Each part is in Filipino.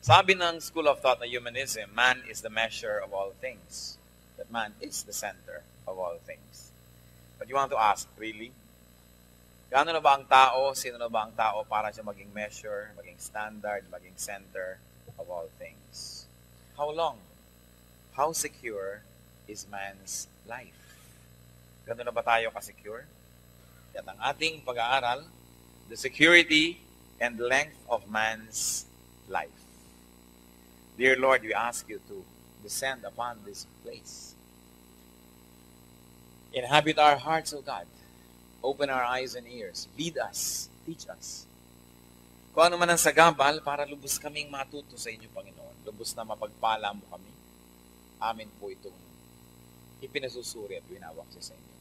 Sabi ng School of Thought na Humanism, man is the measure of all things. That man is the center of all things. But you want to ask, really? Gaano na ba ang tao? Sino na ba ang tao para siya maging measure, maging standard, maging center of all things? How long? How secure is man's life? Gaano na ba tayo ka-secure? At ang ating pag-aaral, the security and length of man's life. Dear Lord, we ask you to descend upon this place. Inhabit our hearts, O God. Open our eyes and ears. Lead us. Teach us. Kung ano man ang sagabal, para lubos kaming matuto sa inyo, Panginoon. Lubos na mapagpala mo kami. Amin po itong ipinasusuri at winawak sa inyo.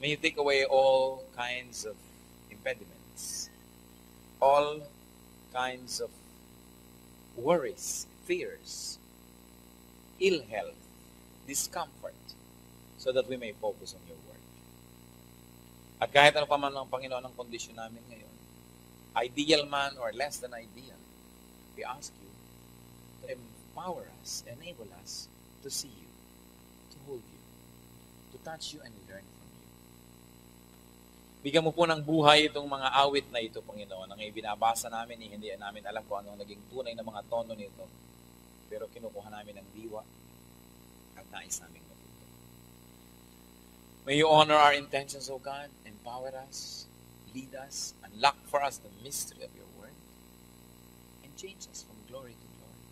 May you take away all kinds of impediments. All kinds of worries, fears, ill health, discomfort, so that we may focus on your word. At kahit ano pa man ang Panginoon ang kondisyon namin ngayon, ideal man or less than ideal, we ask you to empower us, enable us to see you, to hold you, to touch you and learn from you. Bigyan mo po ng buhay itong mga awit na ito, Panginoon, ang ibinabasa namin, hindi namin alam kung ano ang naging tunay na mga tono nito, pero kinukuha namin ng diwa at nais namin matuto. May you honor our intentions, O God, empower us, lead us, unlock for us the mystery of your word, and change us from glory to glory.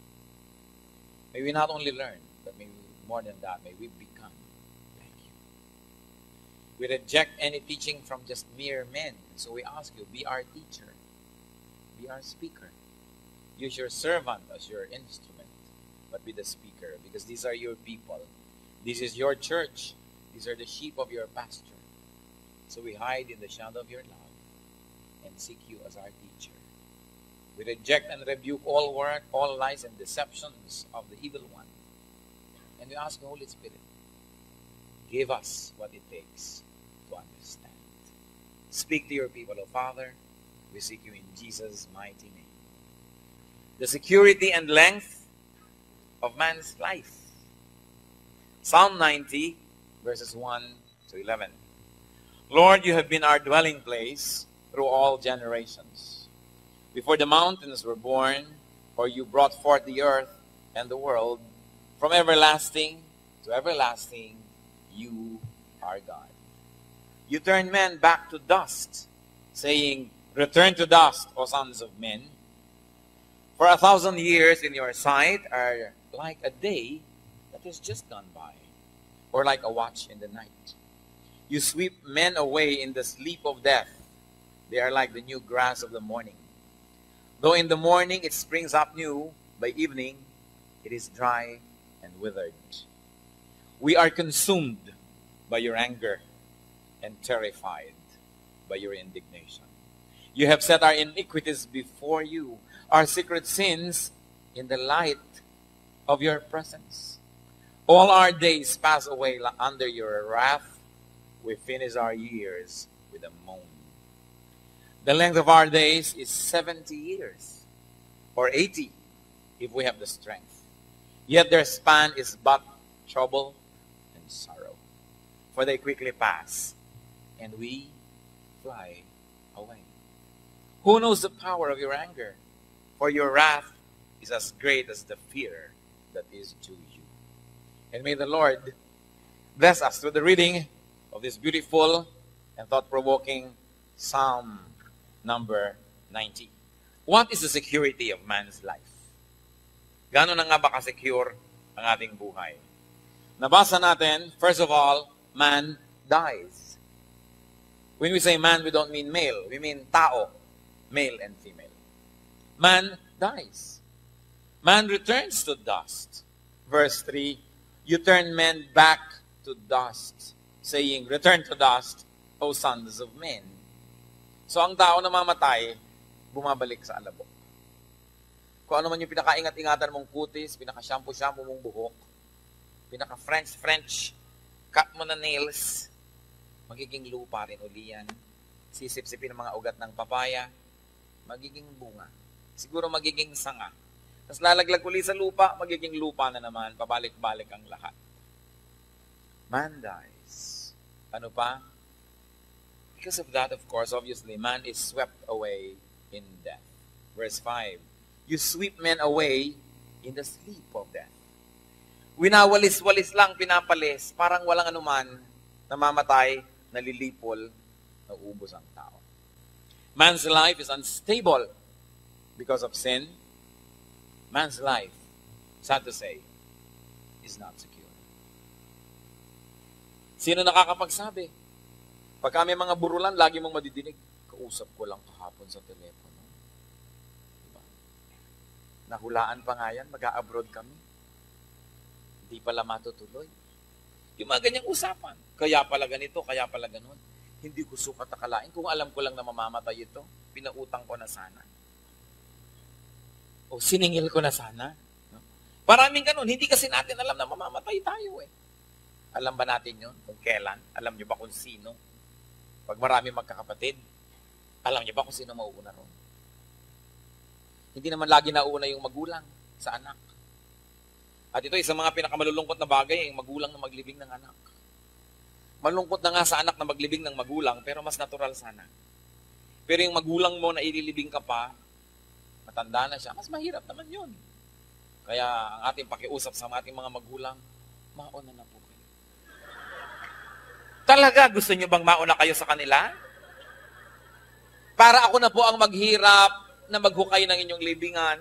May we not only learn, but may we, more than that, may we become like you. We reject any teaching from just mere men, so we ask you, be our teacher, be our speaker. Use your servant as your instrument, but be the speaker, because these are your people. This is your church. These are the sheep of your pasture. So we hide in the shadow of your love and seek you as our teacher. We reject and rebuke all work, all lies and deceptions of the evil one. And we ask the Holy Spirit, give us what it takes to understand. Speak to your people, O Father. We seek you in Jesus' mighty name. The security and length of man's life. Psalm 90, verses 1 to 11. Lord, you have been our dwelling place through all generations. Before the mountains were born, or you brought forth the earth and the world, from everlasting to everlasting, you are God. You turn men back to dust, saying, return to dust, O sons of men. For 1,000 years in your sight are like a day that has just gone by, or like a watch in the night. You sweep men away in the sleep of death. They are like the new grass of the morning. Though in the morning it springs up new, by evening it is dry and withered. We are consumed by your anger and terrified by your indignation. You have set our iniquities before you, our secret sins in the light of your presence. All our days pass away under your wrath. We finish our years with a moan. The length of our days is 70 years, or 80 if we have the strength. Yet their span is but trouble and sorrow. For they quickly pass, and we fly away. Who knows the power of your anger? For your wrath is as great as the fear that is due you. And may the Lord bless us through the reading of this beautiful and thought-provoking Psalm number 90. What is the security of man's life? Gano'n na nga ba ka-secure ang ating buhay? Nabasa natin, first of all, man dies. When we say man, we don't mean male. We mean tao, male and female. Man dies. Man returns to dust. Verse 3, you turn men back to dust, saying, return to dust, O sons of men. So ang tao na mamatay, bumabalik sa alabok. Kung ano man yung pinaka-ingat-ingatan mong kutis, pinaka-shampoo-shampoo mong buhok, pinaka-French cut mo na nails, magiging lupa rin uli yan. Sisip-sipin ng mga ugat ng papaya, magiging bunga. Siguro magiging sanga. Tapos lalaglag uli sa lupa, magiging lupa na naman, pabalik-balik ang lahat. Man dies. Ano pa? Because of that, of course, obviously, man is swept away in death. Verse 5, you sweep men away in the sleep of death. Winawalis-walis lang, pinapalis, parang walang anuman, namamatay, nalilipol, nauubos ang tao. Man's life is unstable because of sin. Man's life, sad to say, is not secure. Sino nakakapagsabi? Pagka may mga burulan, lagi mong madidinig, kausap ko lang kahapon sa telepono. Diba? Nahulaan pa nga yan, mag-a-abroad kami. Hindi pala matutuloy. Yung mga ganyang usapan. Kaya pala ganito, kaya pala ganun. Hindi ko sukat akalain. Kung alam ko lang na mamamatay ito, pinautang ko na sana. O siningil ko na sana. No? Maraming ganun. Hindi kasi natin alam na mamamatay tayo eh. Alam ba natin yun? Kung kailan? Alam nyo ba kung sino? Pag marami magkakapatid, alam nyo ba kung sino mauuna ron? Hindi naman lagi nauuna yung magulang sa anak. At ito, isang mga pinakamalulungkot na bagay, yung magulang na maglibing ng anak. Malungkot na nga sa anak na maglibing ng magulang, pero mas natural sana. Pero yung magulang mo na ililibing ka pa, matanda na siya, mas mahirap naman yun. Kaya ang ating pakiusap sa ating mga magulang, mauna na po kayo. Talaga, gusto nyo bang mauna kayo sa kanila? Para ako na po ang maghirap na maghukay ng inyong libingan.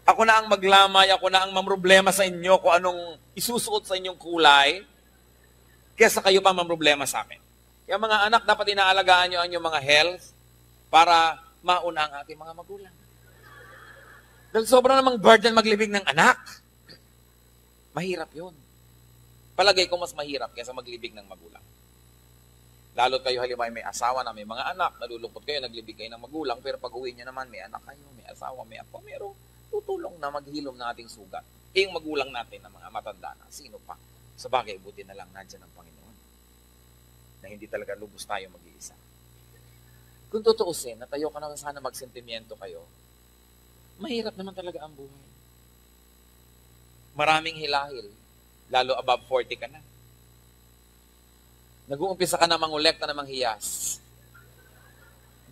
Ako na ang maglamay, ako na ang mamroblema sa inyo kung anong isusuot sa inyong kulay. Kesa kayo pa mamroblema sa akin. Kaya mga anak, dapat inaalagaan nyo ang inyong mga health para mauna ang ating mga magulang. Dahil sobrang namang burden maglibing ng anak. Mahirap yun. Palagay ko mas mahirap kaysa maglibing ng magulang. Lalo kayo halimbawa may asawa na may mga anak, nalulungkot kayo, naglibig kayo ng magulang, pero pag uwi nyo naman, may anak kayo, may asawa, may apo, merong tutulong na maghilom na ating sugat. Eh, yung magulang natin na mga matanda na, sino pa? Sa bagay, buti na lang nandyan ang Panginoon. Na hindi talaga lubos tayo mag-iisa. Kung tutuusin, natayo ka na sana magsentimiento kayo, mahirap naman talaga ang buhay. Maraming hilahil, lalo above 40 ka na. Nag-uumpisa ka na mangolekta ng manghiyas.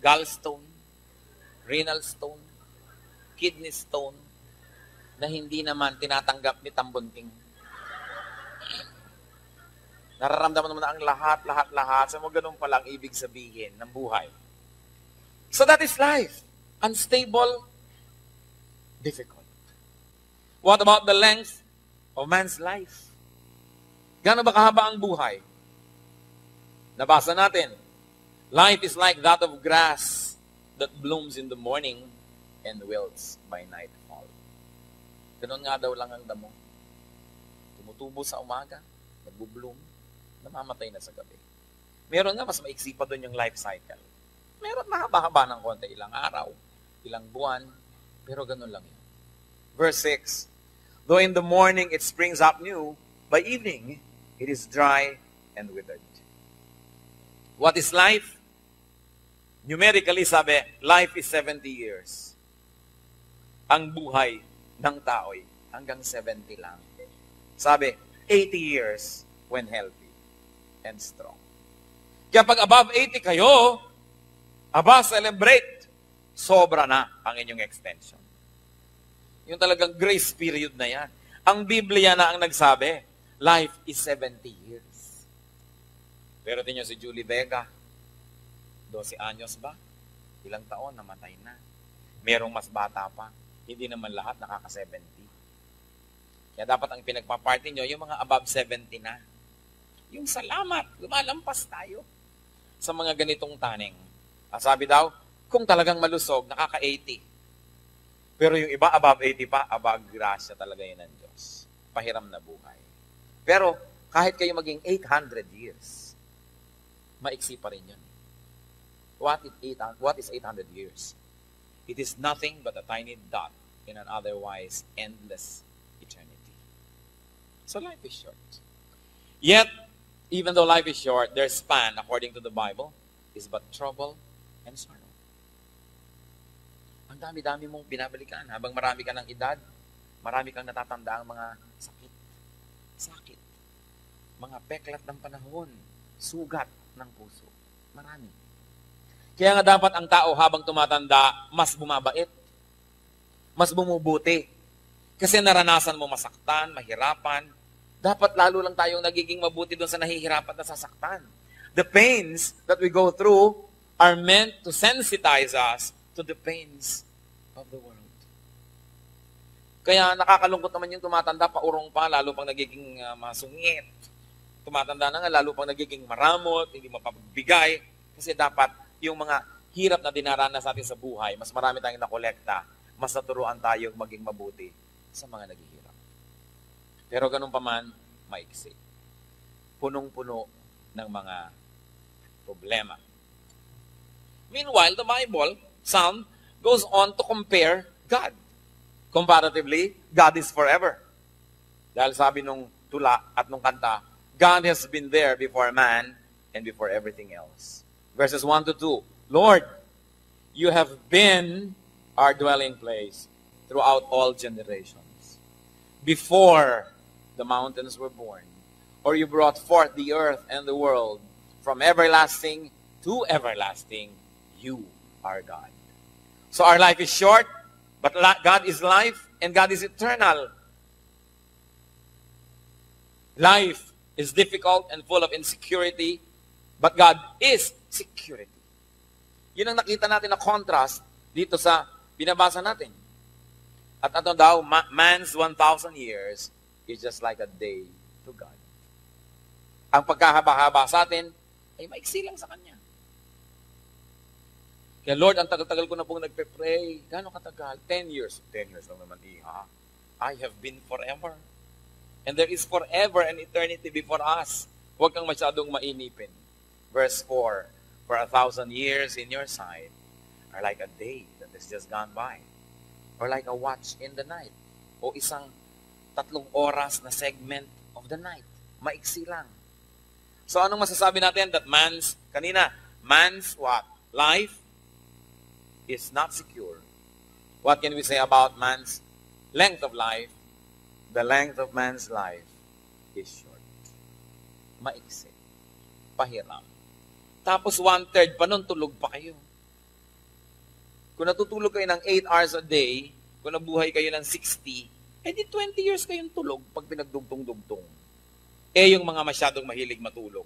Gallstone, renal stone, kidney stone, na hindi naman tinatanggap ni Tambunting. Nararamdaman mo na ang lahat. Sa mga ganun palang ibig sabihin ng buhay. So that is life. Unstable, difficult. What about the length of man's life? Gaano ba kahaba ang buhay? Nabasa natin, life is like that of grass that blooms in the morning and wilts by nightfall. Ganun nga daw lang ang damo. Tumutubo sa umaga, nagbo-bloom, namamatay na sa gabi. Meron nga, mas maiksi pa doon yung life cycle. Meron mahaba-haba ng konti, ilang araw, ilang buwan, pero ganun lang yun. Verse 6, though in the morning it springs up new, by evening it is dry and withered. What is life? Numerically, sabi, life is 70 years. Ang buhay ng tao'y hanggang 70 lang. Sabi, 80 years when healthy and strong. Kaya pag above 80 kayo, celebrate, sobra na ang inyong extension. Yung talagang grace period na yan. Ang Biblia na ang nagsabi, life is 70 years. Pero tingnan si Julie Vega, 12 anyos ba? Ilang taon, namatay na. Merong mas bata pa. Hindi naman lahat nakaka-70. Kaya dapat ang pinagpaparty nyo, yung mga above 70 na. Yung salamat, lumalampas tayo sa mga ganitong taning. Sabi daw, kung talagang malusog, nakaka-80. Pero yung iba, above 80 pa, above grasya talaga yun ng Diyos. Pahiram na buhay. Pero kahit kayo maging 800 years, maiksi pa rin yun. What is 800 years? It is nothing but a tiny dot in an otherwise endless eternity. So life is short. Yet, even though life is short, their span, according to the Bible, is but trouble and sorrow. Ang dami-dami mong binabalikan. Habang marami ka ng edad, marami kang natatanda ang mga sakit, mga peklat ng panahon, sugat ng puso. Marami. Kaya nga dapat ang tao habang tumatanda, mas bumabait, mas bumubuti. Kasi naranasan mo masaktan, mahirapan. Dapat lalo lang tayong nagiging mabuti doon sa nahihirapan at nasasaktan. The pains that we go through are meant to sensitize us to the pains of the world. Kaya nakakalungkot naman yung tumatanda, paurong pa, lalo pang nagiging masungit. Tumatanda na nga, lalo pang nagiging maramot, hindi mapagbigay. Kasi dapat yung mga hirap na dinaranas natin sa buhay, mas marami tayong nakolekta, mas naturuan tayong maging mabuti sa mga naghihirap. Pero ganun pa man, maiksi. Punong-puno ng mga problema. Meanwhile, the Bible, Psalm, goes on to compare God. Comparatively, God is forever. Dahil sabi nung tula at nung kanta, God has been there before man and before everything else. Verses 1 to 2, Lord, you have been our dwelling place throughout all generations. Before the mountains were born, or you brought forth the earth and the world, from everlasting to everlasting, you are God. So our life is short, but God is life, and God is eternal. Life is difficult and full of insecurity, but God is security. Yun ang nakita natin na contrast dito sa binabasa natin. At ano daw, man's 1,000 years is just like a day to God. Ang pagkahaba-haba sa atin ay maiksi lang sa Kanya. Kaya Lord, ang tagal-tagal ko na pong nagpe-pray. Gano'ng katagal? 10 years. 10 years lang naman, iha. I have been forever. And there is forever and eternity before us. Huwag kang masyadong mainipin. Verse 4, for 1,000 years in your sight are like a day that has just gone by. Or like a watch in the night. O isang 3 oras na segment of the night. Maiksi lang. So anong masasabi natin? That man's what? Life is not secure. What can we say about man's length of life? The length of man's life is short. Maiksi. Pahiram. Tapos 1/3 pa nun, tulog pa kayo. Kung natutulog kayo ng 8 hours a day, kung nabuhay kayo ng 60, edi 20 years kayong tulog pag pinagdugtong-dugtong. Yung mga masyadong mahilig matulog.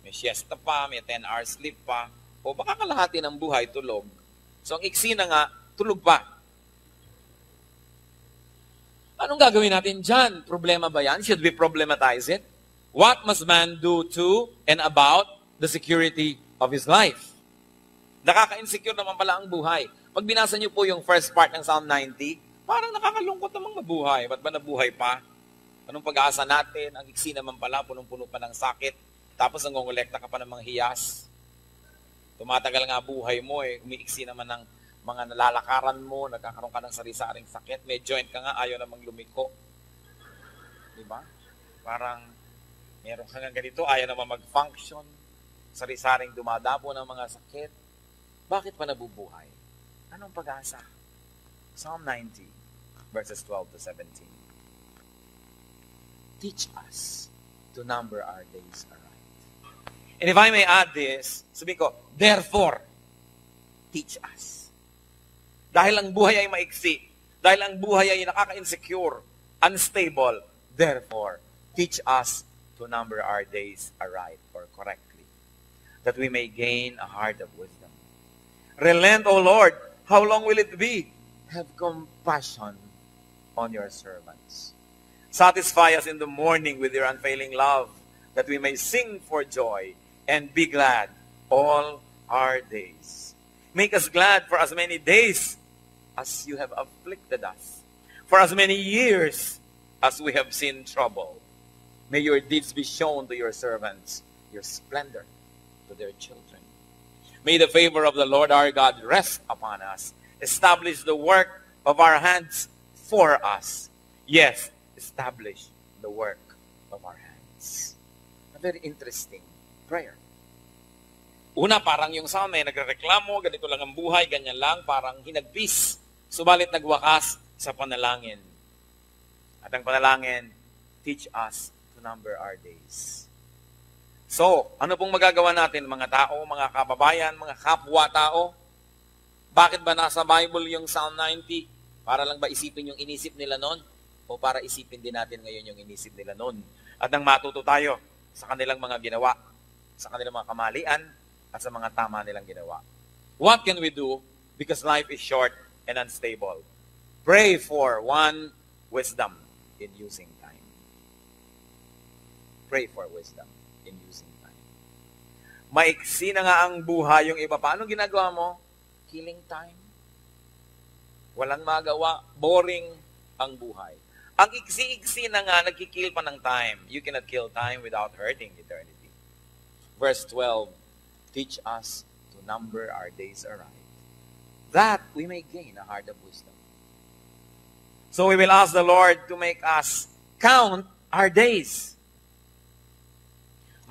May siesta pa, may 10 hours sleep pa, o baka kalahati ng buhay tulog. So ang iksi na nga, tulog pa. Anong gagawin natin dyan? Problema ba yan? Should we problematize it? What must man do to and about the security of his life? Nakaka-insecure naman pala ang buhay. Pag binasa niyo po yung first part ng Psalm 90, parang nakakalungkot namang mabuhay. Ba't ba nabuhay pa? Anong pag-aasa natin? Ang iksi naman pala, punong-puno pa ng sakit. Tapos nangongolekta ka pa ng mga hiyas. Tumatagal nga buhay mo umiiksi naman ng mga nalalakaran mo, nagkakaroon ka ng sari-saring sakit, may joint ka nga, ayaw namang lumiko. Diba? Parang meron ka nga ganito, ayaw naman mag-function, sari-saring dumadabo ng mga sakit. Bakit pa nabubuhay? Anong pag-asa? Psalm 90, verses 12 to 17. Teach us to number our days aright. And if I may add this, sabi ko, therefore, teach us. Dahil ang buhay ay maiksi, dahil ang buhay ay nakaka-insecure, unstable, therefore, teach us to number our days aright or correctly, that we may gain a heart of wisdom. Relent, O Lord, how long will it be? Have compassion on your servants. Satisfy us in the morning with your unfailing love, that we may sing for joy and be glad all our days. Make us glad for as many days as you have afflicted us, for as many years as we have seen trouble. May your deeds be shown to your servants, your splendor to their children. May the favor of the Lord our God rest upon us. Establish the work of our hands for us. Yes, establish the work of our hands. A very interesting prayer. Una, parang yung Psalm nagrereklamo, ganito lang ang buhay, ganyan lang, parang hinagpis. Subalit nagwakas sa panalangin. At ang panalangin, teach us to number our days. So, ano pong magagawa natin, mga tao, mga kababayan, mga kapwa-tao? Bakit ba nasa Bible yung Psalm 90? Para lang ba isipin yung inisip nila noon? O para isipin din natin ngayon yung inisip nila noon? At nang matuto tayo sa kanilang mga ginawa, sa kanilang mga kamalian, at sa mga tama nilang ginawa. What can we do? Because life is short and unstable. Pray for one, wisdom in using time. Pray for wisdom in using time. Maiksi na nga ang buhay yung iba. Paano ginagawa mo? Killing time. Walang magawa. Boring ang buhay. Ang iksi-iksi na nga, nagkikill pa ng time. You cannot kill time without hurting eternity. Verse 12, teach us to number our days aright, that we may gain a heart of wisdom. So we will ask the Lord to make us count our days.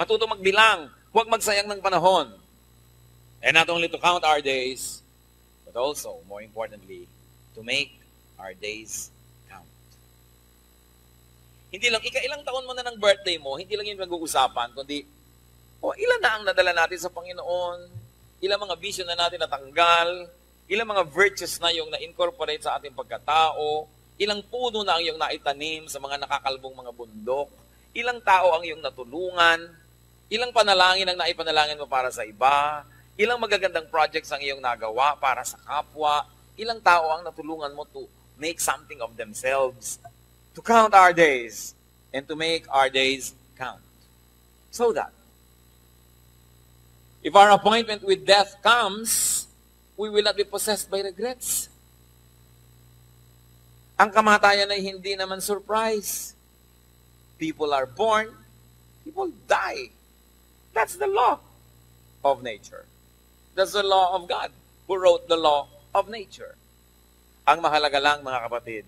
Matuto magbilang, huwag magsayang ng panahon. And not only to count our days, but also, more importantly, to make our days count. Hindi lang, ilang taon mo na ng birthday mo, hindi lang yung nag-uusapan, kundi, ilan na ang nadala natin sa Panginoon, ilang mga vision na natin natanggal, ilang mga virtues na yung na-incorporate sa ating pagkatao, ilang puno na ang yung naitanim sa mga nakakalbong mga bundok, ilang tao ang yung natulungan, ilang panalangin ang naipanalangin mo para sa iba, ilang magagandang projects ang iyong nagawa para sa kapwa, ilang tao ang natulungan mo to make something of themselves, to count our days, and to make our days count. So that, if our appointment with death comes, we will not be possessed by regrets. Ang kamatayan ay hindi naman surprise. People are born, people die. That's the law of nature. That's the law of God, who wrote the law of nature. Ang mahalaga lang, mga kapatid,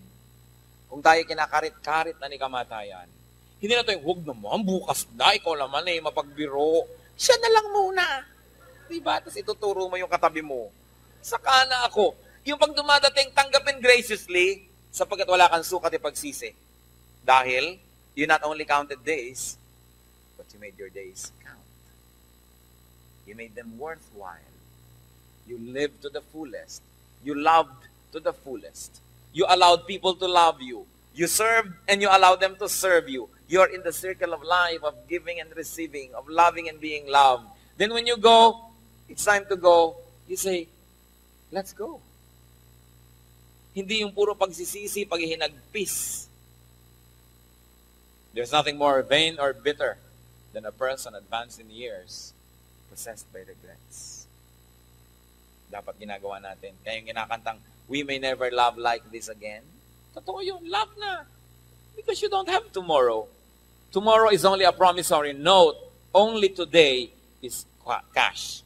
kung tayo kinakarit-karit na ni kamatayan, hindi na tayo, huwag naman, bukas na, ikaw naman mapagbiro. Siya na lang muna. Diba? Tapos ituturo mo yung katabi mo. Saka na ako. Yung pag dumadating, tanggapin graciously, sapagkat wala kang sukat ipagsisi. Dahil, you not only counted days, but you made your days count. You made them worthwhile. You lived to the fullest. You loved to the fullest. You allowed people to love you. You served and you allowed them to serve you. You're in the circle of life of giving and receiving, of loving and being loved. Then when you go, it's time to go, you say, let's go. Hindi yung puro pagsisisi, paghihinagpis. There's nothing more vain or bitter than a person advanced in years, possessed by regrets. Dapat ginagawa natin. Kaya yung kinakantang, we may never love like this again. Totoo yun, love na. Because you don't have tomorrow. Tomorrow is only a promissory note. Only today is cash.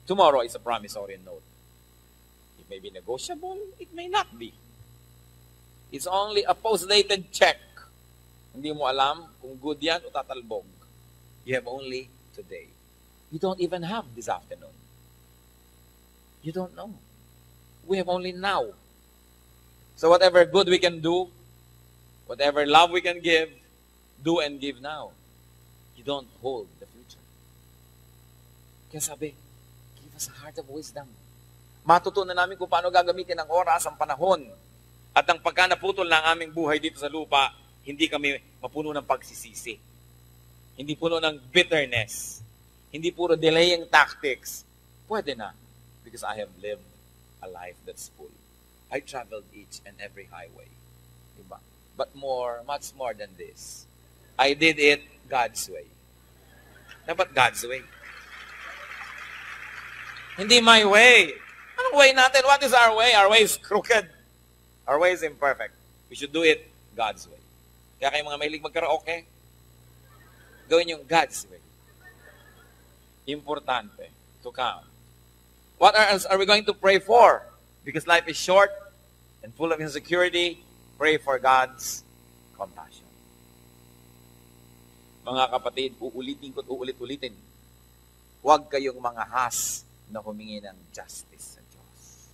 Tomorrow is a promissory note. It may be negotiable, it may not be. It's only a post-dated check. Hindi mo alam kung good yan o tatalbog. You have only today. You don't even have this afternoon. You don't know. We have only now. So whatever good we can do, whatever love we can give, do and give now. You don't hold the future. Kaya sabi, give us a heart of wisdom. Matutunan namin kung paano gagamitin ang oras, ang panahon. At ang pagka naputol na ang aming buhay dito sa lupa, hindi kami mapuno ng pagsisisi. Hindi puno ng bitterness. Hindi puro delaying tactics. Pwede na. Because I have lived a life that's full. I traveled each and every highway. Diba? But much more than this. I did it God's way. Dapat God's way. Hindi my way. Anong way natin? What is our way? Our way is crooked. Our way is imperfect. We should do it God's way. Kaya kayo mga mahilig magkaraoke, gawin yung God's way. Importante to count. What else are we going to pray for? Because life is short and full of insecurity, pray for God's compassion. Mga kapatid, uulitin ko't uulit-ulitin. Huwag kayong mga has na humingi ng justice sa Diyos.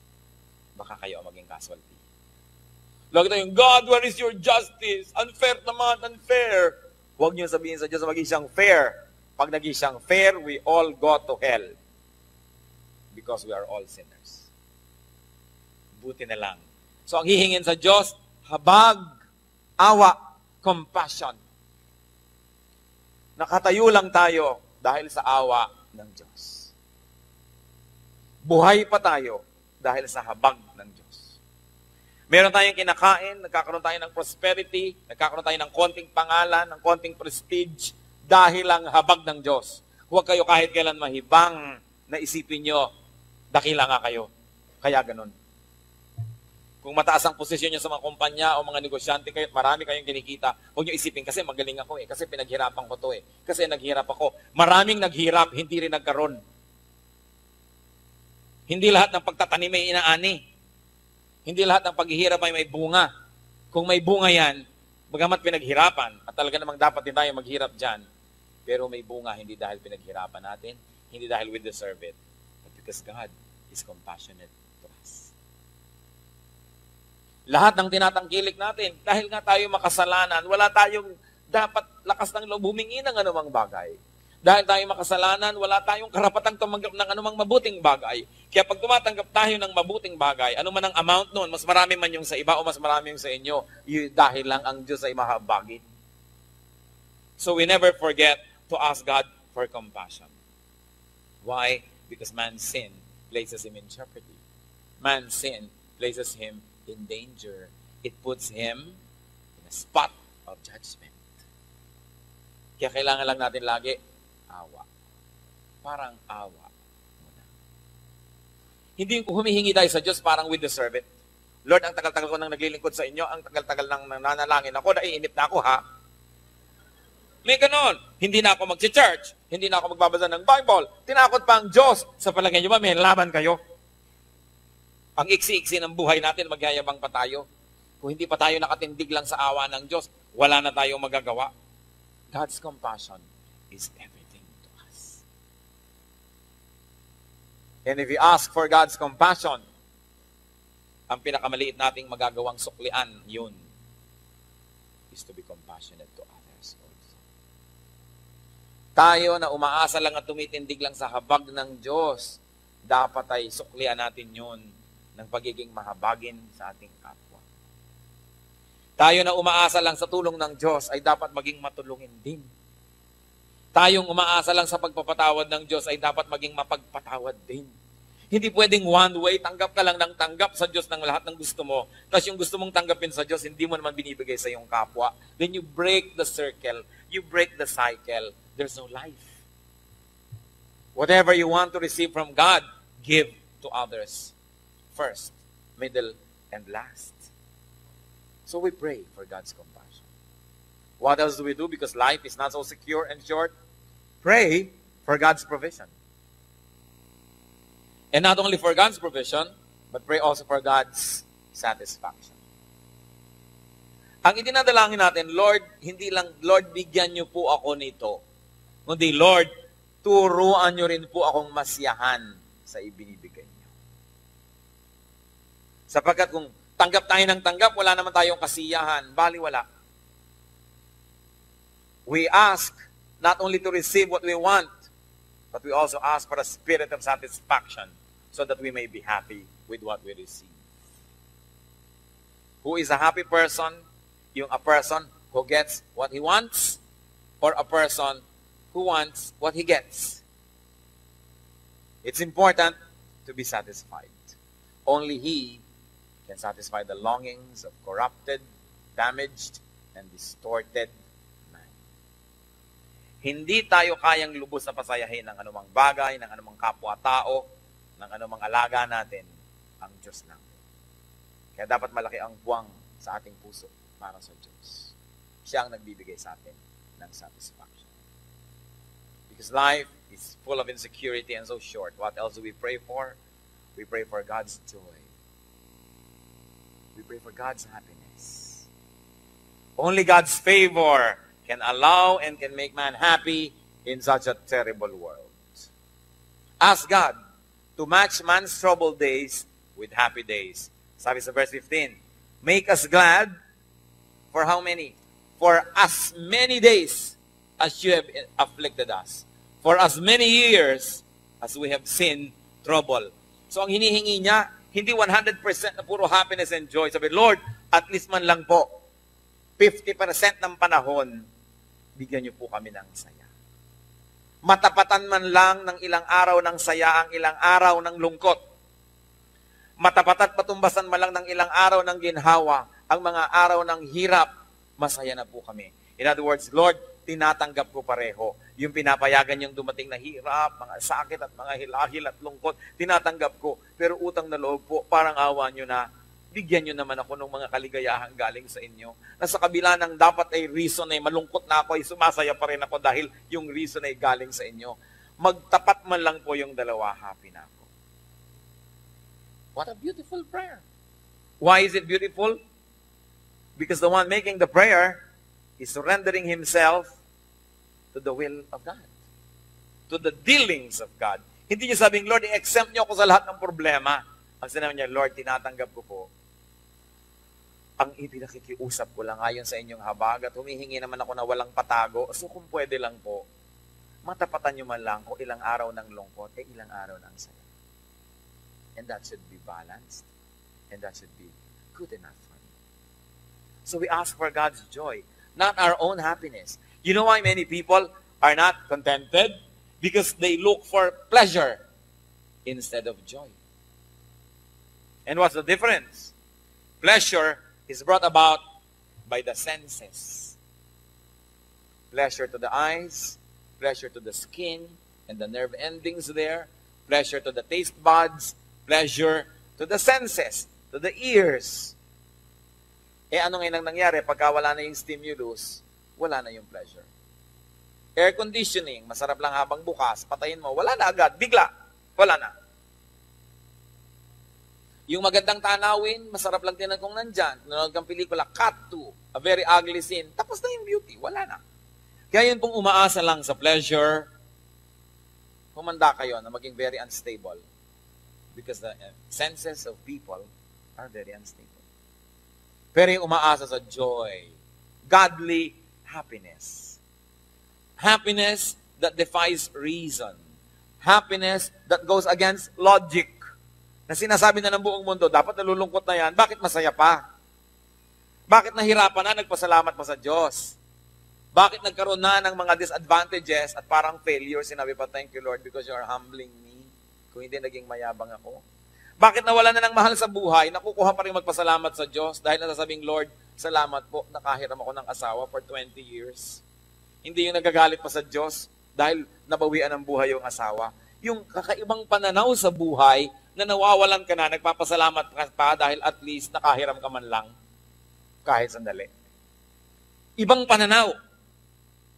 Baka kayo ang maging casualty. Lagi tayong, God, where is your justice? Unfair naman, unfair. Huwag niyo sabihin sa Diyos na maging siyang fair. Pag naging siyang fair, we all go to hell. Because we are all sinners. Buti na lang. So, ang hihingin sa Diyos, habag, awa, compassion. Nakatayo lang tayo dahil sa awa ng Diyos. Buhay pa tayo dahil sa habag ng Diyos. Meron tayong kinakain, nagkakaroon tayo ng prosperity, nagkakaroon tayo ng konting pangalan, ng konting prestige, dahil lang habag ng Diyos. Huwag kayo kahit kailan mahibang na isipin nyo, dakila nga kayo. Kaya ganun. Kung mataas ang posisyon nyo sa mga kumpanya o mga negosyante kayo, marami kayong kinikita, huwag nyo isipin, kasi magaling ako kasi pinaghirapan ko to kasi naghirap ako. Maraming naghirap, hindi rin nagkaroon. Hindi lahat ng pagtatanim ay inaani. Hindi lahat ng paghihirap ay may bunga. Kung may bunga yan, bagamat pinaghirapan, at talaga namang dapat din tayo maghirap dyan, pero may bunga hindi dahil pinaghirapan natin, hindi dahil we deserve it, but because God is compassionate to us. Lahat ng tinatangkilik natin, dahil nga tayo makasalanan, wala tayong dapat lakas ng loob humingi ng anumang bagay. Dahil tayo makasalanan, wala tayong karapatang tumanggap ng anumang mabuting bagay. Kaya pag tumatanggap tayo ng mabuting bagay, ano man ang amount nun, mas marami man yung sa iba o mas marami yung sa inyo, dahil lang ang Diyos ay mahabagin. So we never forget to ask God for compassion. Why? Because man's sin places him in jeopardy. Man's sin places him in danger. It puts him in a spot of judgment. Kaya kailangan lang natin lagi awa. Parang awa muna. Hindi humihingi tayo sa Diyos parang we deserve it. Lord, ang tagal-tagal ko nang naglilingkod sa inyo, ang tagal-tagal nang nananalangin ako, naiinip na ako, ha? May ganon. Hindi na ako mag-church. Hindi na ako magbabasa ng Bible. Tinakot pa ang Diyos. Sa palagay niyo ba, may laban kayo? Ang iksi-iksi ng buhay natin, magyayabang pa tayo. Kung hindi pa tayo nakatindig lang sa awa ng Diyos, wala na tayong magagawa. God's compassion is everything to us. And if we ask for God's compassion, ang pinakamaliit nating magagawang suklian, yun, is to be compassionate to others also. Tayo na umaasa lang at tumitindig lang sa habag ng Diyos, dapat ay suklian natin yun ng pagiging mahabagin sa ating kapwa. Tayo na umaasa lang sa tulong ng Diyos ay dapat maging matulungin din. Tayong umaasa lang sa pagpapatawad ng Diyos ay dapat maging mapagpatawad din. Hindi pwedeng one way, tanggap ka lang ng tanggap sa Diyos ng lahat ng gusto mo. Tapos yung gusto mong tanggapin sa Diyos, hindi mo naman binibigay sa iyong kapwa. Then you break the circle. You break the cycle. There's no life. Whatever you want to receive from God, give to others. First, middle, and last. So we pray for God's compassion. What else do we do? Because life is not so secure and short. Pray for God's provision. And not only for God's provision, but pray also for God's satisfaction. Ang itinadalangin natin, Lord, hindi lang, Lord, bigyan niyo po ako nito. Kundi, Lord, turuan niyo rin po akong masiyahan sa ibinibigay niyo. Sapagkat kung tanggap tayo ng tanggap, wala naman tayong kasiyahan, baliwala. We ask not only to receive what we want, but we also ask for a spirit of satisfaction so that we may be happy with what we receive. Who is a happy person? Yung a person who gets what he wants, or a person who wants what he gets. It's important to be satisfied. Only He can satisfy the longings of corrupted, damaged, and distorted man. Hindi tayo kayang lubos na pasayahin ng anumang bagay, ng anumang kapwa-tao, ng anumang alaga natin, ang Diyos lang. Kaya dapat malaki ang buwang sa ating puso para sa Diyos. Siya ang nagbibigay sa atin ng satisfaction. Because life is full of insecurity and so short. What else do we pray for? We pray for God's joy. We pray for God's happiness. Only God's favor can allow and can make man happy in such a terrible world. Ask God to match man's troubled days with happy days. Sabi sa verse 15, Make us glad for how many? For as many days as you have afflicted us. For as many years as we have seen trouble. So ang hinihingi niya, hindi 100% na puro happiness and joy. Sabi, Lord, at least man lang po, 50% ng panahon, bigyan niyo po kami ng saya. Matapatan man lang ng ilang araw ng saya ang ilang araw ng lungkot. Matapat at patumbasan man lang ng ilang araw ng ginhawa, ang mga araw ng hirap, masaya na po kami. In other words, Lord, tinatanggap ko pareho. Yung pinapayagan yung dumating na hirap, mga sakit at mga hilahil at lungkot, tinatanggap ko. Pero utang na loob po, parang awa nyo na, bigyan nyo naman ako ng mga kaligayahan galing sa inyo. Na sa kabila ng dapat ay reason ay malungkot na ako, ay sumasaya pa rin ako dahil yung reason ay galing sa inyo. Magtapat man lang po yung dalawa, happy na ako. What a beautiful prayer. Why is it beautiful? Because the one making the prayer is surrendering himself to the will of God. To the dealings of God. Hindi niya sabing, Lord, i-exempt niyo ako sa lahat ng problema. Ang sinabi niya, Lord, tinatanggap ko po. Ang ipinakikiusap ko lang ayon sa inyong habag at humihingi naman ako na walang patago. So kung pwede lang po, matapatan niyo man lang kung ilang araw ng lungkot, ilang araw ng saya. And that should be balanced. And that should be good enough for me. So we ask for God's joy, not our own happiness. You know why many people are not contented? Because they look for pleasure instead of joy. And what's the difference? Pleasure is brought about by the senses. Pleasure to the eyes, pleasure to the skin, and the nerve endings there, pleasure to the taste buds, pleasure to the senses, to the ears. Ano ngayon ang nangyari? Pagka wala na yung stimulus, wala na yung pleasure. Air conditioning, masarap lang habang bukas, patayin mo, wala na agad, bigla, wala na. Yung magandang tanawin, masarap lang din kung nandyan. Nanonood kang pelikula, Cut 2, a very ugly scene, tapos na yung beauty, wala na. Kaya yun pong umaasa lang sa pleasure, humanda kayo na maging very unstable. Because the senses of people are very unstable. Pero yung umaasa sa joy, godly happiness. Happiness that defies reason. Happiness that goes against logic. Na sinasabi na ng buong mundo, dapat nalulungkot na yan, bakit masaya pa? Bakit nahirapan na, nagpasalamat pa sa Diyos? Bakit nagkaroon na ng mga disadvantages at parang failure, sinabi pa, thank you Lord because you are humbling me. Kung hindi naging mayabang ako. Bakit nawala na ng mahal sa buhay, nakukuha pa rin magpasalamat sa Diyos dahil nasasabing, Lord, salamat po, nakahiram ako ng asawa for 20 years. Hindi yung nagagalit pa sa Diyos dahil nabawian ng buhay yung asawa. Yung kakaibang pananaw sa buhay na nawawalan ka na, nagpapasalamat ka pa dahil at least nakahiram ka man lang kahit sandali. Ibang pananaw.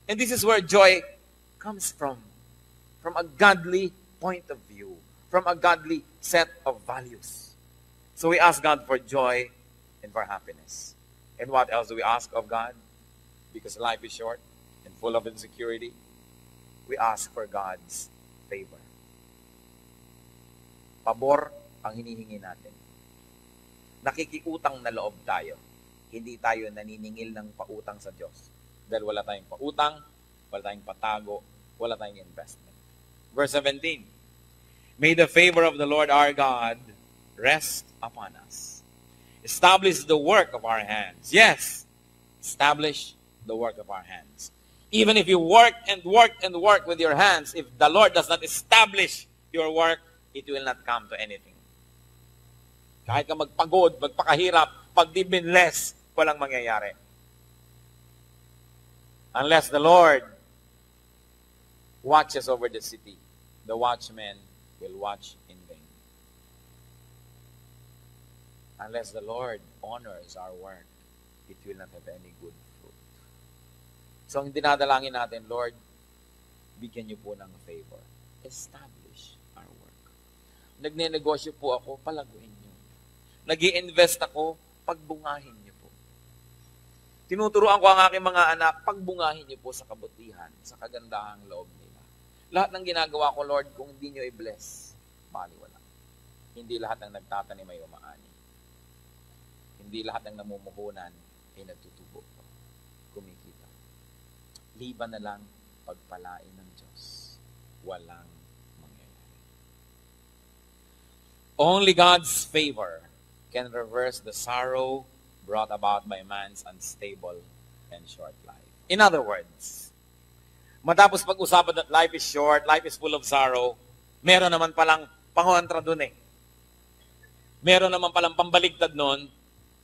And this is where joy comes from a godly point of view. From a godly set of values. So we ask God for joy and for happiness. And what else do we ask of God? Because life is short and full of insecurity, we ask for God's favor. Pabor ang hinihingi natin. Nakikiutang na loob tayo. Hindi tayo naniningil ng pautang sa Diyos. Dahil wala tayong pautang, wala tayong patago, wala tayong investment. Verse 17, may the favor of the Lord our God rest upon us. Establish the work of our hands. Yes, establish the work of our hands. Even if you work and work and work with your hands, if the Lord does not establish your work, it will not come to anything. Kahit ka magpagod, magpakahirap, pag di binless, walang mangyayari. Unless the Lord watches over the city, the watchmen will watch in vain. Unless the Lord honors our work, it will not have any good fruit. So, ang dinadalangin natin, Lord, bigyan niyo po ng favor. Establish our work. Nagne-negosyo po ako, palaguin niyo. Nag-i-invest ako, pagbungahin niyo po. Tinuturuan ko ang aking mga anak, pagbungahin niyo po sa kabutihan, sa kagandahang loob nila. Lahat ng ginagawa ko, Lord, kung hindi niyo i-bless, baliwala. Hindi lahat ng nagtatanim ay umaani. hindi lahat ng namumuhunan ay nagtutubo. Kumikita. Liban na lang pagpalain ng Diyos. Walang mangyayari. Only God's favor can reverse the sorrow brought about by man's unstable and short life. In other words, matapos pag-usapan that life is short, life is full of sorrow, meron naman palang pangontra dun eh. Meron naman palang pambaligtad nun,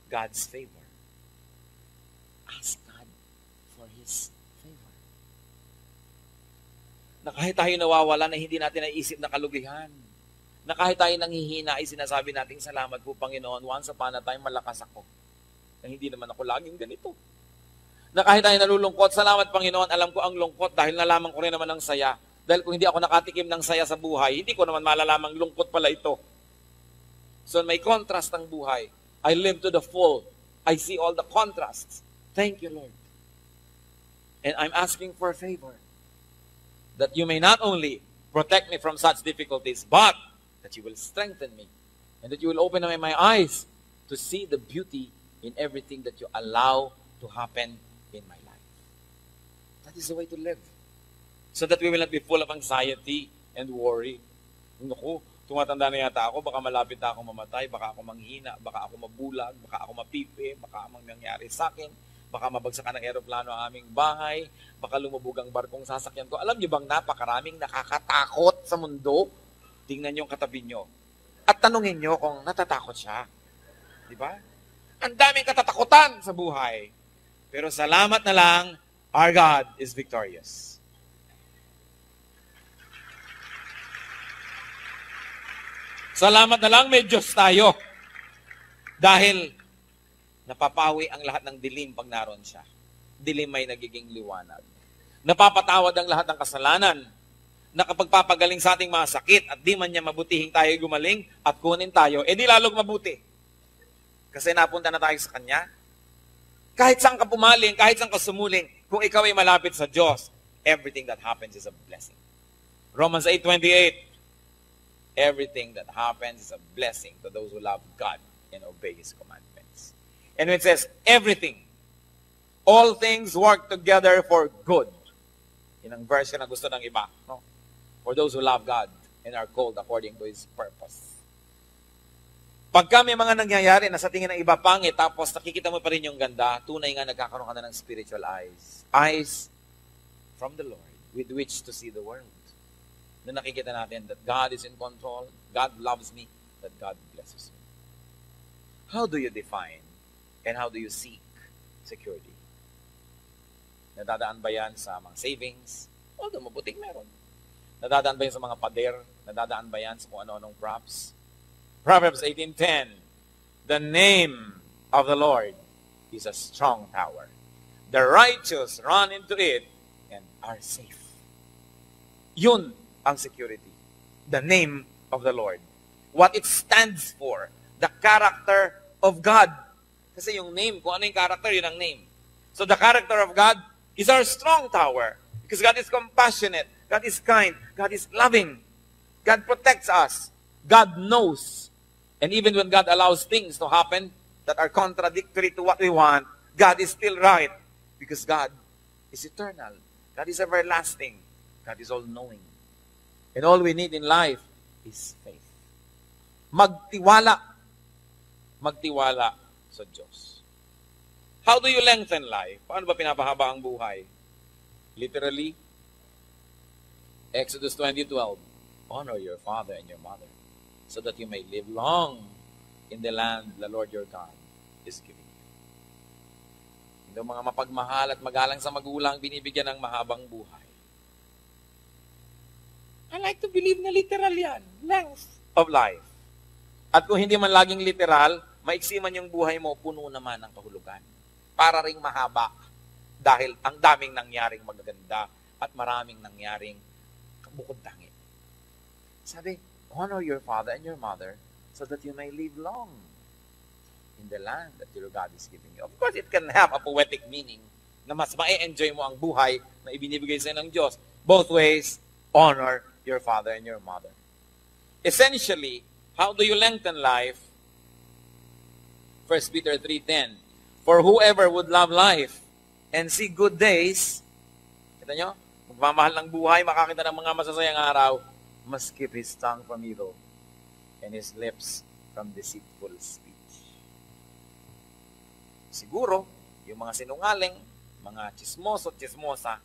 God's favor. Ask God for His favor. Na kahit tayo nawawala na hindi natin naisip na kalugihan, na kahit tayo nanghihina ay sinasabi natin, salamat po Panginoon, once upon a time malakas ako. Na hindi naman ako laging ganito. Na kahit tayo nalulungkot, salamat Panginoon, alam ko ang lungkot dahil nalaman ko rin naman ang saya. Dahil kung hindi ako nakatikim ng saya sa buhay, hindi ko naman malalamang lungkot pala ito. So may contrast ang buhay. I live to the full. I see all the contrasts. Thank you, Lord. And I'm asking for a favor. That you may not only protect me from such difficulties, but that you will strengthen me. And that you will open my eyes to see the beauty in everything that you allow to happen in my life. That is the way to live. So that we will not be full of anxiety and worry. Naku, tumatanda na yata ako, baka malapit na ako mamatay, baka ako manghina, baka ako mabulag, baka ako mapipi, baka amang nangyari sa akin, baka mabagsakan ng eroplano ang aming bahay, baka lumubog ang barkong sasakyan ko. Alam niyo bang napakaraming nakakatakot sa mundo? Tingnan niyo ang katabi niyo. At tanungin niyo kung natatakot siya. Di ba? Ang daming katatakutan sa buhay. Pero salamat na lang, our God is victorious. Salamat na lang, may Diyos tayo. Dahil napapawi ang lahat ng dilim pag naroon siya. Dilim ay nagiging liwanag. Napapatawad ang lahat ng kasalanan. Nakapagpapagaling sa ating mga sakit at di man niya mabutihing tayo gumaling at kunin tayo, di lalong mabuti. Kasi napunta na tayo sa Kanya. Kahit saan ka pumaling, kahit saan ka sumuling, kung ikaw ay malapit sa Diyos, everything that happens is a blessing. Romans 8:28. Everything that happens is a blessing to those who love God and obey His commandments. And when it says everything, all things work together for good. Yan ang version na gusto ng iba. No? For those who love God and are called according to His purpose. Pagka may mga nangyayari na sa tingin ng iba pangit, tapos nakikita mo pa rin yung ganda, tunay nga nagkakaroon ka na ng spiritual eyes. Eyes from the Lord with which to see the world. Na nakikita natin that God is in control, God loves me, that God blesses me. How do you define and how do you seek security? Nadadaan ba yan sa mga savings? Although mabuting meron. Nadadaan ba yan sa mga pader? Nadadaan ba yan sa kung ano-anong props? Proverbs 18:10. The name of the Lord is a strong tower. The righteous run into it and are safe. Yun ang security. The name of the Lord. What it stands for. The character of God. Kasi yung name, kung ano yung character, yun ang name. So the character of God is our strong tower. Because God is compassionate. God is kind. God is loving. God protects us. God knows. And even when God allows things to happen that are contradictory to what we want, God is still right. Because God is eternal. God is everlasting. God is all-knowing. And all we need in life is faith. Magtiwala. Magtiwala sa Diyos. How do you lengthen life? Paano ba pinapahaba ang buhay? Literally, Exodus 20:12, honor your father and your mother so that you may live long in the land the Lord your God is giving you. Yung mga mapagmahal at magalang sa magulang, binibigyan ng mahabang buhay. I like to believe na literal yan. Length of life. At kung hindi man laging literal, maiksi man yung buhay mo, puno naman ng kahulugan. Para ring mahaba. Dahil ang daming nangyaring magaganda at maraming nangyaring bukod-tangi. Sabi, honor your father and your mother so that you may live long in the land that your God is giving you. Of course, it can have a poetic meaning na mas ma-enjoy mo ang buhay na ibinibigay sa'yo ng Diyos. Both ways, honor your father and your mother. Essentially, how do you lengthen life? 1 Peter 3:10. For whoever would love life and see good days, kita nyo, magmamahal ng buhay, makakita ng mga masasayang araw, must keep his tongue from evil and his lips from deceitful speech. Siguro, yung mga sinungaling, mga chismoso, chismosa,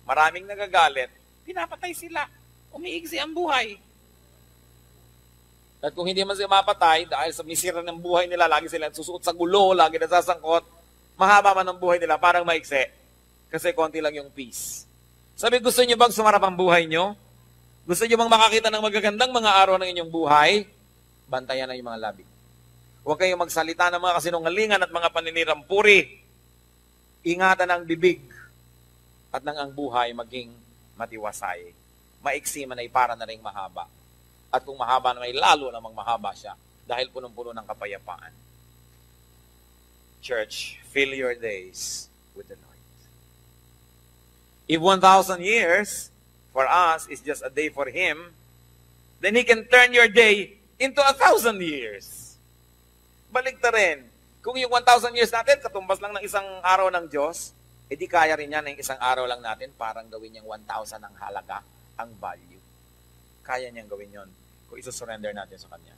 maraming nagagalit, pinapatay sila. Umiigsi ang buhay. At kung hindi man sila mapatay, dahil sa misira ng buhay nila, lagi sila susuot sa gulo, lagi nasasangkot, mahaba man ang buhay nila, parang maiksi. Kasi konti lang yung peace. Sabi, gusto niyo bang sumarap ang buhay niyo? Gusto niyo bang makakita ng magagandang mga araw ng inyong buhay? Bantayan na yung mga labi. Huwag kayong magsalita ng mga kasinungalingan at mga paninirampuri. Ingatan ang bibig at nang ang buhay maging matiwasay. Maiksi man ay para na rin mahaba. At kung mahaba na may lalo namang mahaba siya dahil punong-puno ng kapayapaan. Church, fill your days with the Lord. If 1,000 years for us is just a day for Him, then He can turn your day into 1,000 years. Balik ta rin. Kung yung 1,000 years natin, katumbas lang ng isang araw ng Diyos, edi kaya rin yan ng isang araw lang natin, parang gawin niyang 1,000 ang halaga, ang value. Kaya niyang gawin yon kung isusurrender natin sa Kanya.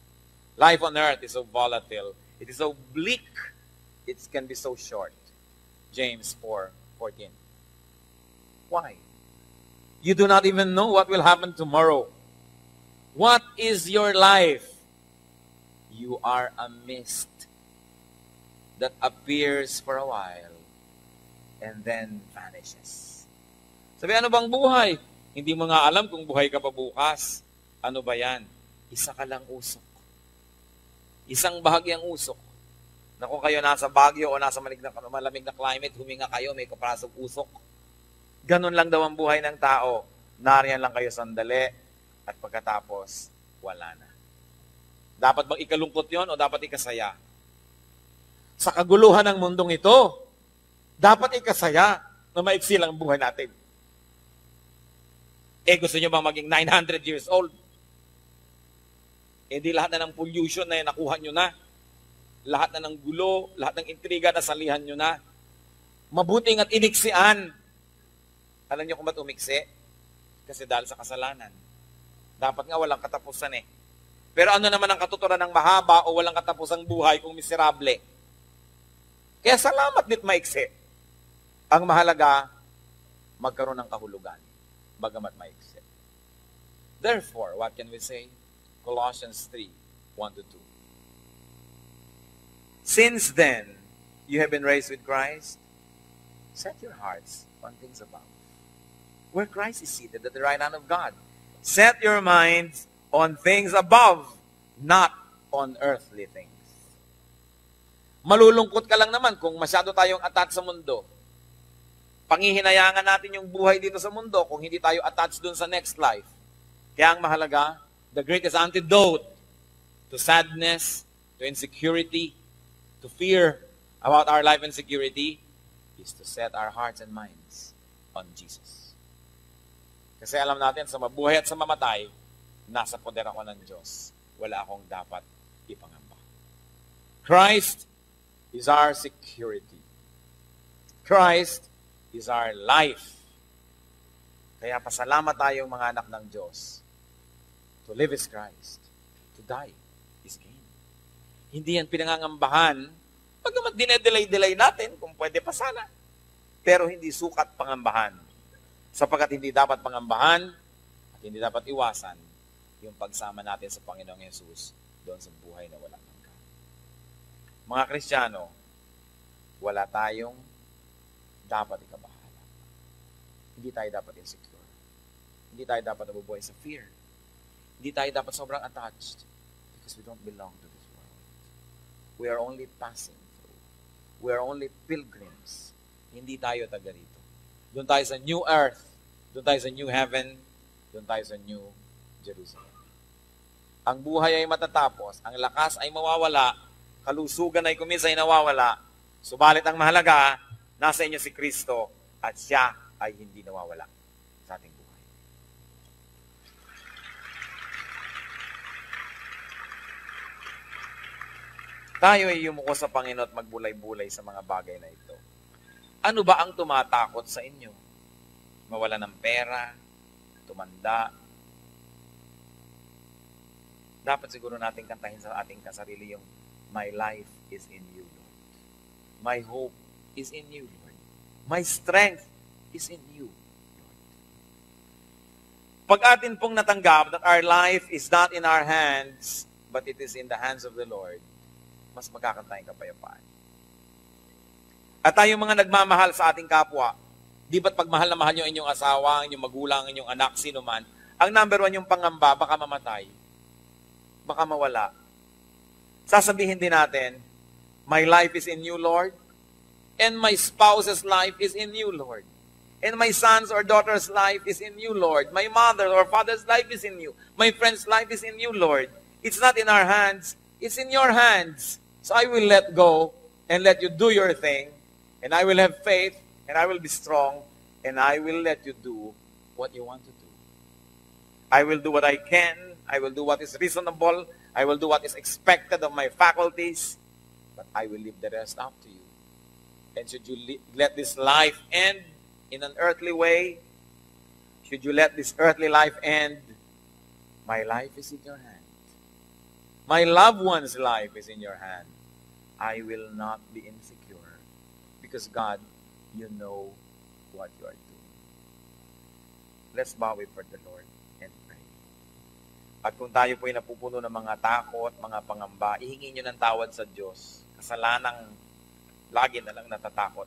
Life on earth is so volatile. It is so bleak. It can be so short. James 4:14. Why? You do not even know what will happen tomorrow. What is your life? You are a mist that appears for a while and then vanishes. Sabi, ano bang buhay? Hindi mo nga alam kung buhay ka pa bukas. Ano ba yan? Isa ka lang usok. Isang bahagyang usok. Na kung kayo nasa Baguio o nasa malamig na climate, huminga kayo, may kaprasong usok. Ganun lang daw ang buhay ng tao. Nariyan lang kayo sandali at pagkatapos, wala na. Dapat bang ikalungkot yon o dapat ikasaya? Sa kaguluhan ng mundong ito, dapat ikasaya na maiksi lang ang buhay natin. Gusto nyo bang maging 900 years old? Di lahat na ng pollution na nakuha nyo na. Lahat na ng gulo, lahat ng intriga na salihan nyo na. Mabuting at iniksian. Alam nyo kung ba't umiksi? Kasi dahil sa kasalanan. Dapat nga walang katapusan eh. Pero ano naman ang katuturan ng mahaba o walang katapusang buhay kung miserable? Kaya salamat dit maiksi. Ang mahalaga, magkaroon ng kahulugan, bagamat maiksi. Therefore, what can we say? Colossians 3:1-2. Since then, you have been raised with Christ, set your hearts on things above, where Christ is seated at the right hand of God. Set your minds on things above, not on earthly things. Malulungkot ka lang naman kung masyado tayong attached sa mundo. Pangihinayangan natin yung buhay dito sa mundo kung hindi tayo attached dun sa next life. Kaya ang mahalaga, the greatest antidote to sadness, to insecurity, to fear about our life and security is to set our hearts and minds on Jesus. Kasi alam natin, sa mabuhay at sa mamatay, nasa poder ako ng Diyos. Wala akong dapat ipangamba. Christ is our security. Christ is our life. Kaya pasalamat tayong mga anak ng Diyos. To live is Christ. To die is gain. Hindi yan pinangangambahan. Pagkamat dinedelay-delay natin, kung pwede pa sana. Pero hindi sukat pangambahan. Sapagkat hindi dapat pangambahan at hindi dapat iwasan yung pagsama natin sa Panginoong Yesus doon sa buhay na walang hanggan. Mga Kristiyano, wala tayong dapat ikabahala. Hindi tayo dapat insecure. Hindi tayo dapat nabubuhay sa fear. Hindi tayo dapat sobrang attached because we don't belong to this world. We are only passing through. We are only pilgrims. Hindi tayo taga rito. Doon tayo sa new earth. Doon tayo sa new heaven. Doon tayo sa new Jerusalem. Ang buhay ay matatapos. Ang lakas ay mawawala. Kalusugan ay kuminsan ay nawawala. Subalit ang mahalaga, nasa inyo si Kristo at siya ay hindi nawawala sa ating buhay. tayo ay yumuko sa Panginoon at magbulay-bulay sa mga bagay na ito. Ano ba ang tumatakot sa inyo? Mawala ng pera, tumanda. Dapat siguro natin kantahin sa ating kasarili yung, my life is in you, Lord. My hope is in you, Lord. My strength is in you, Lord. Pag atin pong natanggap that our life is not in our hands, but it is in the hands of the Lord, mas magkakaroon tayong kapayapaan. At tayong mga nagmamahal sa ating kapwa, di ba't pagmahal na mahal nyo inyong asawa, inyong magulang, inyong anak, sino man, ang number one yung pangamba, baka mamatay, baka mawala. Sasabihin din natin, my life is in you, Lord, and my spouse's life is in you, Lord. And my son's or daughter's life is in you, Lord. My mother or father's life is in you. My friend's life is in you, Lord. It's not in our hands. It's in your hands. So I will let go and let you do your thing. And I will have faith and I will be strong. And I will let you do what you want to do. I will do what I can. I will do what is reasonable. I will do what is expected of my faculties. But I will leave the rest up to you. And should you let this life end in an earthly way, should you let this earthly life end, my life is in your hand. My loved one's life is in your hand. I will not be insecure. Because God, you know what you are doing. Let's bow before the Lord and pray. At kung tayo po'y napupuno ng mga takot, mga pangamba, ihingi nyo ng tawad sa Diyos. Kasalanang lagi na lang natatakot.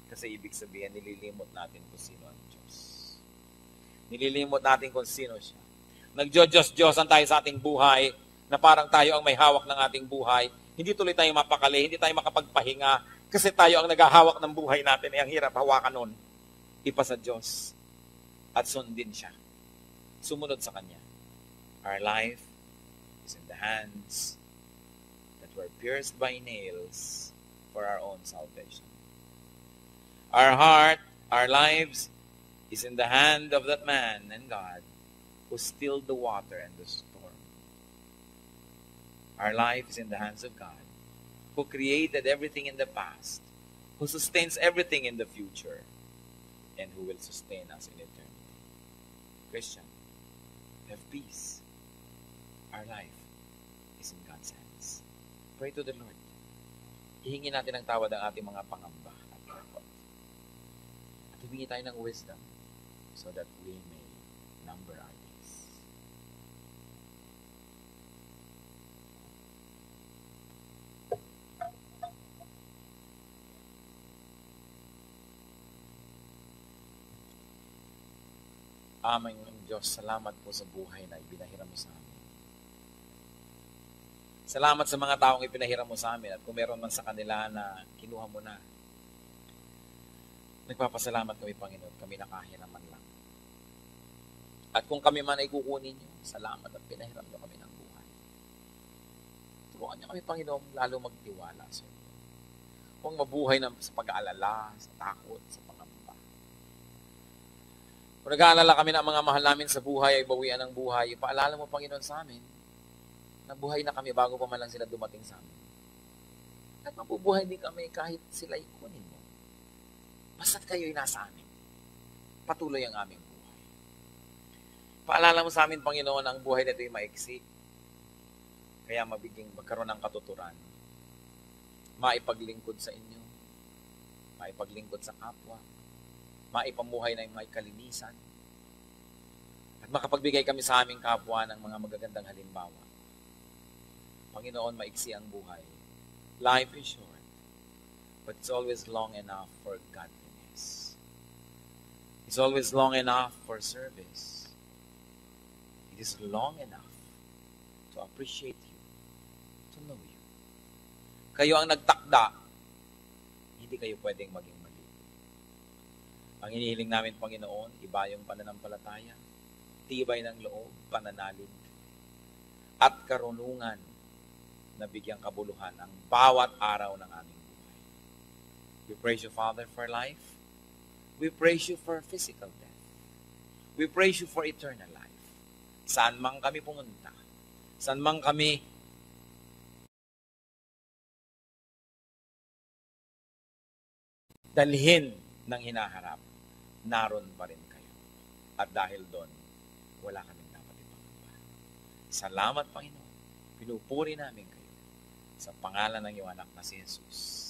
Kasi ibig sabihin, nililimot natin kung sino ang Diyos. Nililimot natin kung sino siya. Nagdiyos-Diyosan tayo sa ating buhay na parang tayo ang may hawak ng ating buhay. Hindi tuloy tayo mapakali, hindi tayo makapagpahinga kasi tayo ang naghahawak ng buhay natin. Ang hirap hawakan nun. Ipa sa Diyos at sundin siya. Sumunod sa Kanya. Our life is in the hands that were pierced by nails for our own salvation. Our heart, our lives, is in the hand of that man and God who stilled the water and the storm. Our life is in the hands of God who created everything in the past, who sustains everything in the future, and who will sustain us in eternity. Christian, have peace. Our life is in God's hands. Pray to the Lord. Ihingi natin ang tawad ang ating mga pangamba at takot. At humingi tayo ng wisdom so that we may number our days. Aming Diyos, salamat po sa buhay na ibinahiram mo sa amin. Salamat sa mga taong ipinahiram mo sa amin at kung meron man sa kanila na kinuha mo na, nagpapasalamat kami, Panginoon, kami nakahiraman lang. At kung kami man ay kukunin niyo, salamat at pinahiram niyo kami ng buhay. Tulungan niyo kami, Panginoon, lalo magtiwala sa inyo. Huwag mabuhay sa pag-aalala, sa takot, sa pangamba. Kung nag-aalala kami na ang mga mahal namin sa buhay ay bawian ng buhay, ipaalala mo, Panginoon, sa amin, na buhay na kami bago pa man lang sila dumating sa amin. At mabubuhay din kami kahit sila ikunin mo. Basta't kayo'y nasa amin. Patuloy ang aming buhay. Paalala mo sa amin, Panginoon, ang buhay na ito'y maiksi. Kaya magkaroon ng katuturan. Maipaglingkod sa inyo. Maipaglingkod sa kapwa. Maipamuhay na may kalinisan. At makapagbigay kami sa aming kapwa ng mga magagandang halimbawa. Panginoon, maiksi ang buhay. Life is short, but it's always long enough for godliness. It's always long enough for service. It is long enough to appreciate you, to know you. Kayo ang nagtakda, hindi kayo pwedeng maging mali. Ang hinihiling namin, Panginoon, iba yung pananampalataya, tibay ng loob, pananalig, at karunungan na bigyang kabuluhan ang bawat araw ng aming buhay. We praise you, Father, for life. We praise you for physical death. We praise you for eternal life. Saan man kami pumunta, saan man kami dalhin ng hinaharap, naroon pa rin kayo. At dahil doon, wala kaming dapat ipangamba. Salamat, Panginoon. Pinupuri namin kayo sa pangalan ng iyong anak na si Jesus.